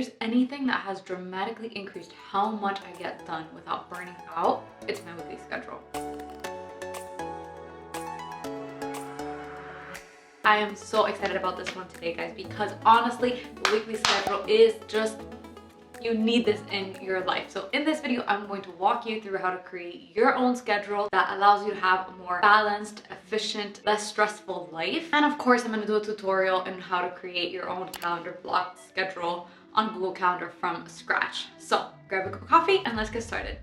there's anything that has dramatically increased how much I get done without burning out, it's my weekly schedule. I am so excited about this one today, guys, because honestly, the weekly schedule is just, you need this in your life. So in this video, I'm going to walk you through how to create your own schedule that allows you to have a more balanced, efficient, less stressful life. And of course, I'm going to do a tutorial on how to create your own calendar block schedule on Google Calendar from scratch. So grab a cup of coffee and let's get started.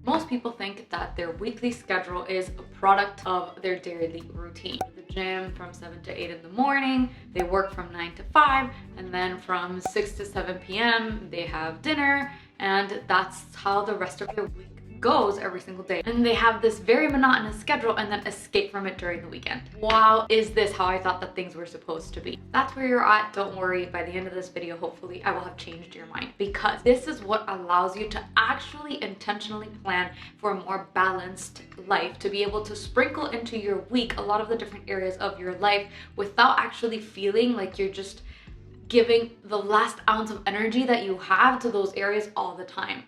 Most people think that their weekly schedule is a product of their daily routine. The gym from 7 to 8 in the morning, they work from 9 to 5, and then from 6 to 7 p.m. they have dinner, and that's how the rest of their week goes every single day. And they have this very monotonous schedule and then escape from it during the weekend. Wow, is this how I thought that things were supposed to be? That's where you're at. Don't worry, by the end of this video, hopefully I will have changed your mind, because this is what allows you to actually intentionally plan for a more balanced life, to be able to sprinkle into your week a lot of the different areas of your life without actually feeling like you're just giving the last ounce of energy that you have to those areas all the time.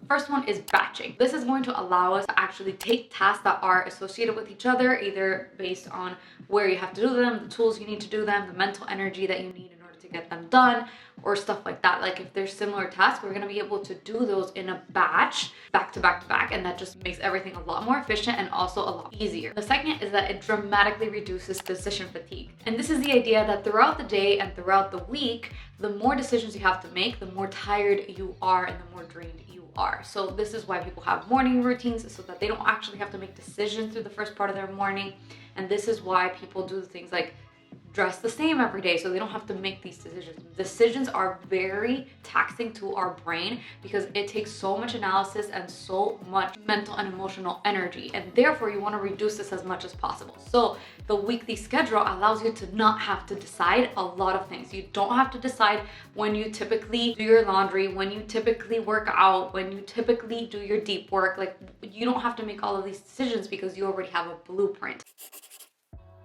First one is batching. This is going to allow us to actually take tasks that are associated with each other, either based on where you have to do them, the tools you need to do them, the mental energy that you need in order to get them done, or stuff like that. Like if there's similar tasks, we're gonna be able to do those in a batch, back to back to back, and that just makes everything a lot more efficient and also a lot easier. The second is that it dramatically reduces decision fatigue. And this is the idea that throughout the day and throughout the week, the more decisions you have to make, the more tired you are and the more drained you are. So this is why people have morning routines, so that they don't actually have to make decisions through the first part of their morning. And this is why people do things like dress the same every day, so they don't have to make these decisions. Decisions are very taxing to our brain because it takes so much analysis and so much mental and emotional energy, and therefore you want to reduce this as much as possible. So the weekly schedule allows you to not have to decide a lot of things. You don't have to decide when you typically do your laundry, when you typically work out, when you typically do your deep work. Like, you don't have to make all of these decisions because you already have a blueprint.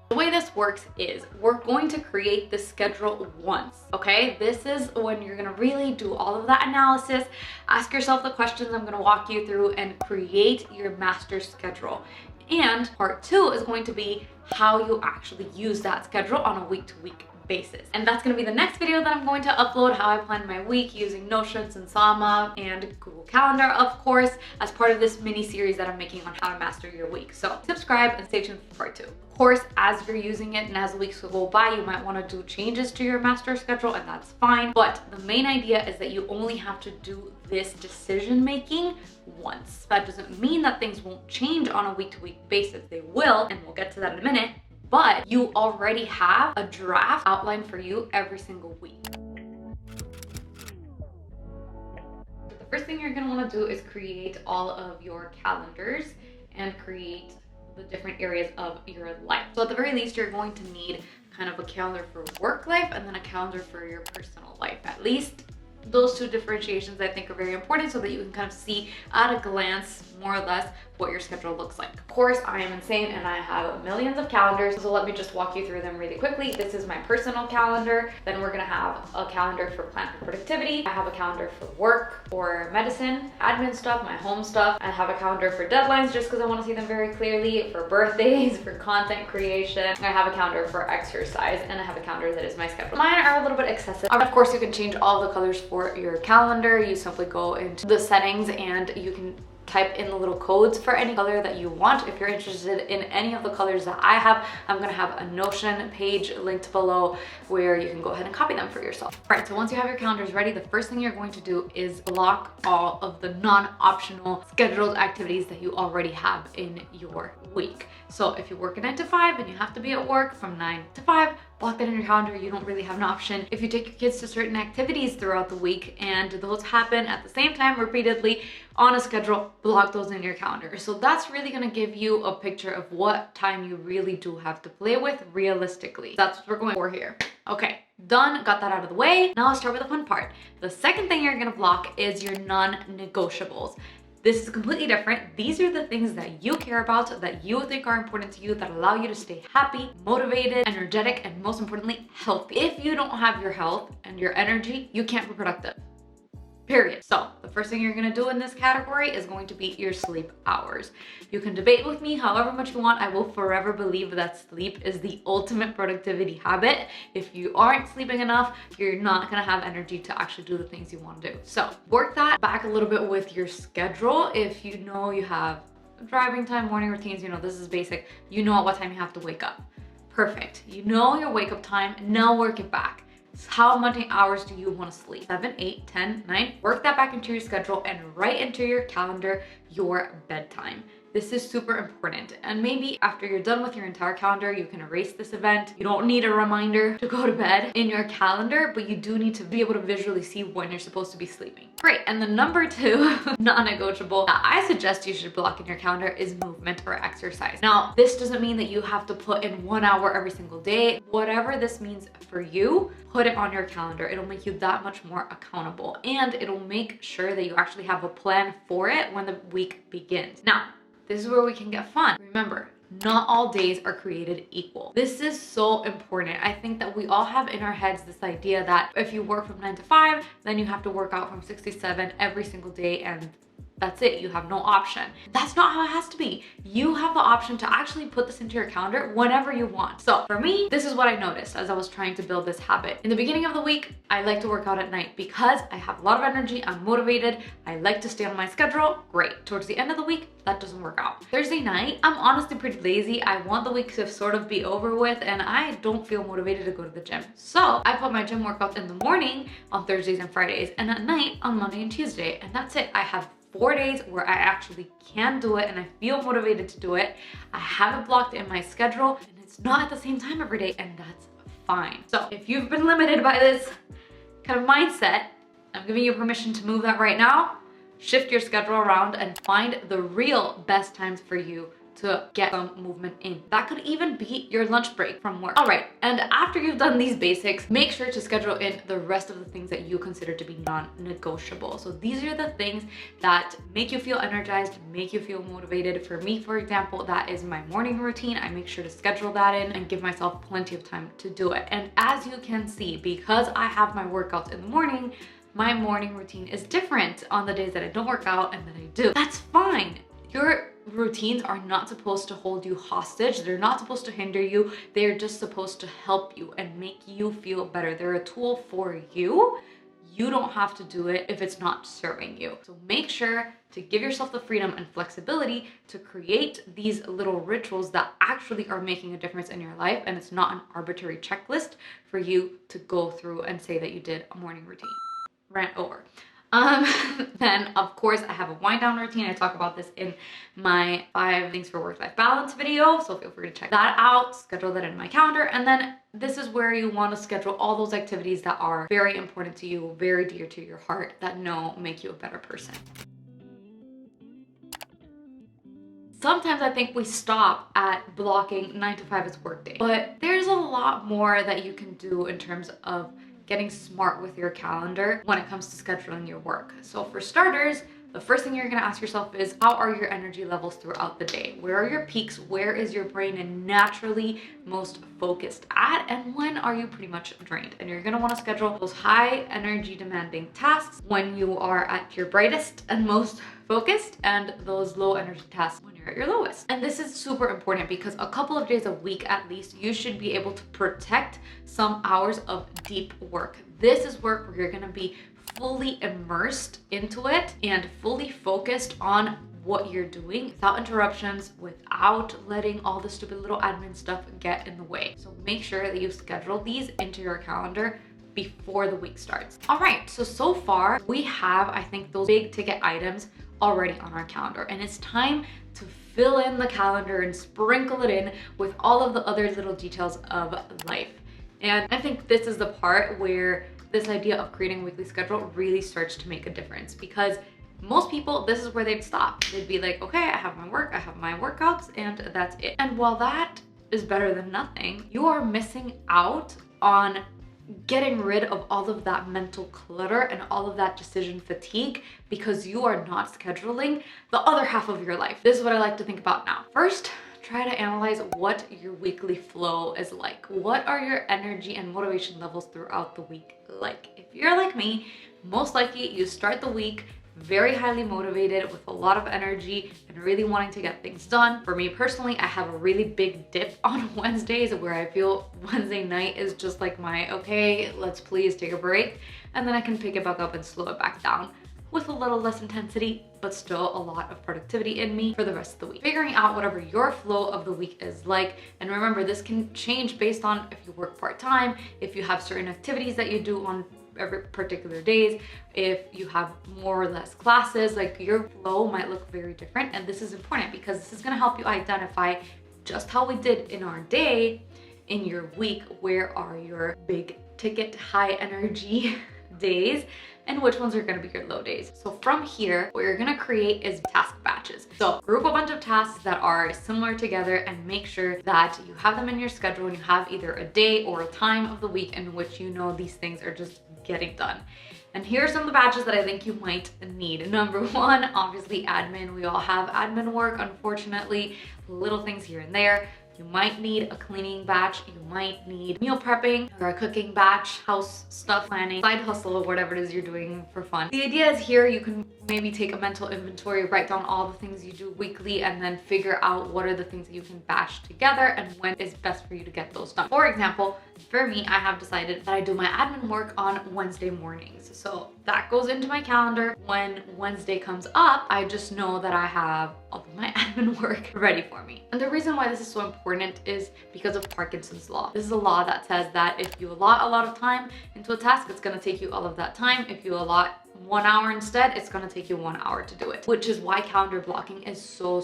The way this works is we're going to create the schedule once, okay? This is when you're gonna really do all of that analysis, ask yourself the questions I'm gonna walk you through, and create your master schedule. And part 2 is going to be how you actually use that schedule on a week-to-week basis. And that's gonna be the next video that I'm going to upload, how I plan my week using Notions and Sama and Google Calendar, of course, as part of this mini series that I'm making on how to master your week. So subscribe and stay tuned for part 2. Of course, as you're using it and as the weeks go by, you might want to do changes to your master schedule, and that's fine. But the main idea is that you only have to do this decision making once. That doesn't mean that things won't change on a week-to-week basis. They will, and we'll get to that in a minute. But you already have a draft outline for you every single week. The first thing you're going to want to do is create all of your calendars and create the different areas of your life. So at the very least, you're going to need kind of a calendar for work life and then a calendar for your personal life. At least those two differentiations I think are very important, so that you can kind of see at a glance more or less what your schedule looks like. Of course, I am insane and I have millions of calendars, so let me just walk you through them really quickly. This is my personal calendar. Then we're gonna have a calendar for plan for productivity. I have a calendar for work or medicine, admin stuff, my home stuff. I have a calendar for deadlines just because I want to see them very clearly, for birthdays, for content creation. I have a calendar for exercise, and I have a calendar that is my schedule. Mine are a little bit excessive. Of course, you can change all the colors for your calendar. You simply go into the settings and you can type in the little codes for any color that you want. If you're interested in any of the colors that I have, I'm gonna have a Notion page linked below where you can go ahead and copy them for yourself. All right, so once you have your calendars ready, the first thing you're going to do is block all of the non-optional scheduled activities that you already have in your week. So if you work a 9 to 5 and you have to be at work from 9 to 5, block that in your calendar. You don't really have an option. If you take your kids to certain activities throughout the week and those happen at the same time repeatedly on a schedule, block those in your calendar. So that's really gonna give you a picture of what time you really do have to play with realistically. That's what we're going for here. Okay, done, got that out of the way. Now let's start with the fun part. The second thing you're gonna block is your non-negotiables. This is completely different. These are the things that you care about, that you think are important to you, that allow you to stay happy, motivated, energetic, and most importantly, healthy. If you don't have your health and your energy, you can't be productive. Period. So the first thing you're gonna do in this category is going to be your sleep hours. You can debate with me however much you want. I will forever believe that sleep is the ultimate productivity habit. If you aren't sleeping enough, you're not gonna have energy to actually do the things you want to do. So work that back a little bit with your schedule. If you know you have driving time, morning routines, you know, this is basic. You know at what time you have to wake up. Perfect. You know your wake up time, now work it back. How many hours do you want to sleep? 7, 8, 10, 9? Work that back into your schedule and write into your calendar your bedtime. This is super important. And maybe after you're done with your entire calendar, you can erase this event. You don't need a reminder to go to bed in your calendar, but you do need to be able to visually see when you're supposed to be sleeping. Great. And the number 2 non-negotiable that I suggest you should block in your calendar is movement or exercise. Now, this doesn't mean that you have to put in 1 hour every single day. Whatever this means for you, put it on your calendar. It'll make you that much more accountable, and it'll make sure that you actually have a plan for it when the week begins. Now, this is where we can get fun. Remember, not all days are created equal. This is so important. I think that we all have in our heads this idea that if you work from 9 to 5, then you have to work out from 6 to 7 every single day, and that's it. You have no option. That's not how it has to be. You have the option to actually put this into your calendar whenever you want. So for me, this is what I noticed as I was trying to build this habit. In the beginning of the week, I like to work out at night because I have a lot of energy, I'm motivated, I like to stay on my schedule. Great. Towards the end of the week, that doesn't work out. Thursday night, I'm honestly pretty lazy. I want the week to sort of be over with, and I don't feel motivated to go to the gym. So I put my gym workouts in the morning on Thursdays and Fridays, and at night on Monday and Tuesday, and that's it. I have 4 days where I actually can do it and I feel motivated to do it. I have it blocked in my schedule, and it's not at the same time every day, and that's fine. So if you've been limited by this kind of mindset, I'm giving you permission to move that right now. Shift your schedule around and find the real best times for you to get some movement in. That could even be your lunch break from work. All right, and after you've done these basics, make sure to schedule in the rest of the things that you consider to be non-negotiable. So these are the things that make you feel energized, make you feel motivated. For me, for example, that is my morning routine. I make sure to schedule that in and give myself plenty of time to do it. And as you can see, because I have my workouts in the morning, my morning routine is different on the days that I don't work out and that I do. That's fine. Your routines are not supposed to hold you hostage. They're not supposed to hinder you. They're just supposed to help you and make you feel better. They're a tool for you. You don't have to do it if it's not serving you. So make sure to give yourself the freedom and flexibility to create these little rituals that actually are making a difference in your life, and it's not an arbitrary checklist for you to go through and say that you did a morning routine. Rant over. Then of course I have a wind down routine. I talk about this in my 5 things for work-life balance video, so feel free to check that out, schedule that in my calendar. And then this is where you want to schedule all those activities that are very important to you, very dear to your heart, that make you a better person. Sometimes I think we stop at blocking 9 to 5 as workday, but there's a lot more that you can do in terms of getting smart with your calendar when it comes to scheduling your work. So for starters, the first thing you're gonna ask yourself is, how are your energy levels throughout the day? Where are your peaks? Where is your brain naturally most focused at? And when are you pretty much drained? And you're gonna wanna schedule those high energy demanding tasks when you are at your brightest and most focused, and those low energy tasks when you're at your lowest. And this is super important because a couple of days a week at least, you should be able to protect some hours of deep work. This is work where you're gonna be fully immersed into it and fully focused on what you're doing without interruptions, without letting all the stupid little admin stuff get in the way. So make sure that you schedule these into your calendar before the week starts. All right, so far we have, I think, those big ticket items already on our calendar, and it's time to fill in the calendar and sprinkle it in with all of the other little details of life. And I think this is the part where this idea of creating a weekly schedule really starts to make a difference, because most people, this is where they'd stop. They'd be like, okay, I have my work, I have my workouts, and that's it. And while that is better than nothing, you are missing out on getting rid of all of that mental clutter and all of that decision fatigue because you are not scheduling the other half of your life. This is what I like to think about now. First, try to analyze what your weekly flow is like. What are your energy and motivation levels throughout the week like? If you're like me, most likely you start the week very highly motivated with a lot of energy and really wanting to get things done. For me personally, I have a really big dip on Wednesdays where I feel Wednesday night is just like my, okay, let's please take a break. And then I can pick it back up and slow it back down with a little less intensity, but still a lot of productivity in me for the rest of the week. Figuring out whatever your flow of the week is like. And remember, this can change based on if you work part-time, if you have certain activities that you do on every particular days, if you have more or less classes, like your flow might look very different. And this is important because this is going to help you identify just how we did in our day, in your week, where are your big ticket, high energy days and which ones are going to be your low days. So from here, what you're going to create is task batches. So group a bunch of tasks that are similar together and make sure that you have them in your schedule and you have either a day or a time of the week in which you know these things are just getting done. And here are some of the batches that I think you might need. Number one, obviously admin. We all have admin work, unfortunately, little things here and there. You might need a cleaning batch, you might need meal prepping or a cooking batch, house stuff planning, side hustle, or whatever it is you're doing for fun. The idea is here you can maybe take a mental inventory, write down all the things you do weekly, and then figure out what are the things that you can batch together and when is best for you to get those done. For example, for me, I have decided that I do my admin work on Wednesday mornings. So that goes into my calendar. When Wednesday comes up, I just know that I have all of my admin work ready for me. And the reason why this is so important is because of Parkinson's law. This is a law that says that if you allot a lot of time into a task, it's gonna take you all of that time. If you allot 1 hour instead, it's gonna take you 1 hour to do it, which is why calendar blocking is so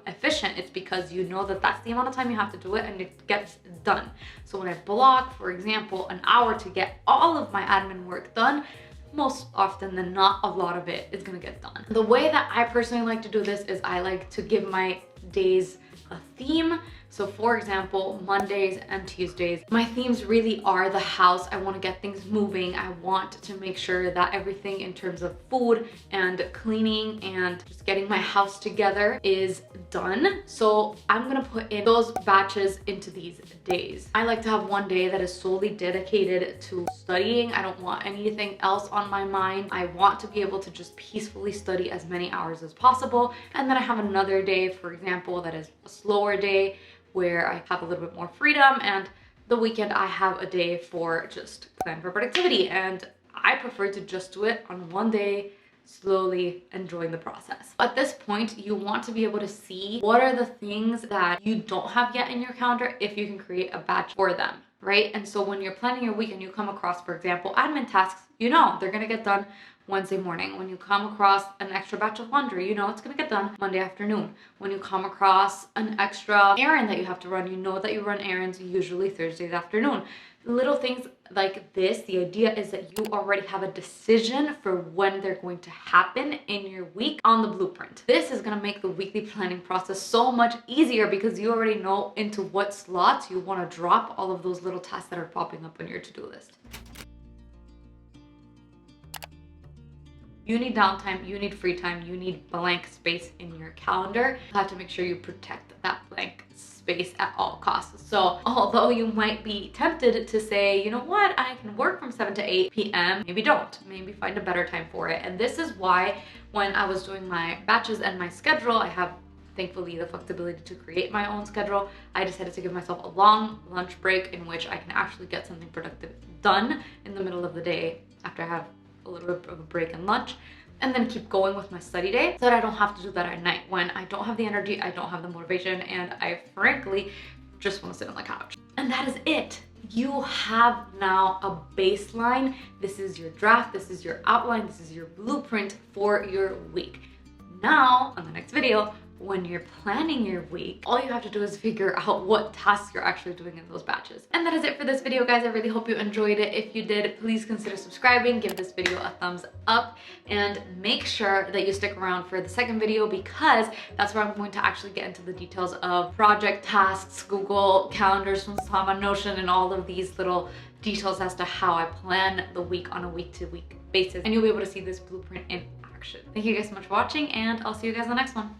efficient. It's because you know that that's the amount of time you have to do it and it gets done. So when I block, for example, an hour to get all of my admin work done, most often than not, a lot of it is gonna get done. The way that I personally like to do this is I like to give my days a theme. So for example, Mondays and Tuesdays, my themes really are the house. I want to get things moving. I want to make sure that everything in terms of food and cleaning and just getting my house together is done. So I'm going to put in those batches into these days. I like to have one day that is solely dedicated to studying. I don't want anything else on my mind. I want to be able to just peacefully study as many hours as possible. And then I have another day, for example, that is a slower day where I have a little bit more freedom, and the weekend I have a day for just plan for productivity. And I prefer to just do it on one day, slowly enjoying the process. At this point, you want to be able to see what are the things that you don't have yet in your calendar if you can create a batch for them, right? And so when you're planning your week and you come across, for example, admin tasks, you know they're gonna get done Wednesday morning. When you come across an extra batch of laundry, you know it's gonna get done Monday afternoon. When you come across an extra errand that you have to run, you know that you run errands usually Thursdays afternoon. Little things like this, the idea is that you already have a decision for when they're going to happen in your week on the blueprint. This is gonna make the weekly planning process so much easier because you already know into what slots you wanna drop all of those little tasks that are popping up on your to-do list. You need downtime, you need free time, you need blank space in your calendar. You have to make sure you protect that blank space at all costs. So although you might be tempted to say, you know what, I can work from 7 to 8 p.m., maybe don't. Maybe find a better time for it. And this is why when I was doing my batches and my schedule, I have thankfully the flexibility to create my own schedule. I decided to give myself a long lunch break in which I can actually get something productive done in the middle of the day after I have a little bit of a break and lunch, and then keep going with my study day so that I don't have to do that at night when I don't have the energy, I don't have the motivation, and I frankly just want to sit on the couch. And that is it. You have now a baseline. This is your draft, this is your outline, this is your blueprint for your week. Now, on the next video, when you're planning your week, all you have to do is figure out what tasks you're actually doing in those batches. And that is it for this video, guys. I really hope you enjoyed it. If you did, please consider subscribing, give this video a thumbs up, and make sure that you stick around for the second video, because that's where I'm going to actually get into the details of project tasks, Google calendars, Sama, Notion, and all of these little details as to how I plan the week on a week-to-week basis. And you'll be able to see this blueprint in action. Thank you guys so much for watching, and I'll see you guys in the next one.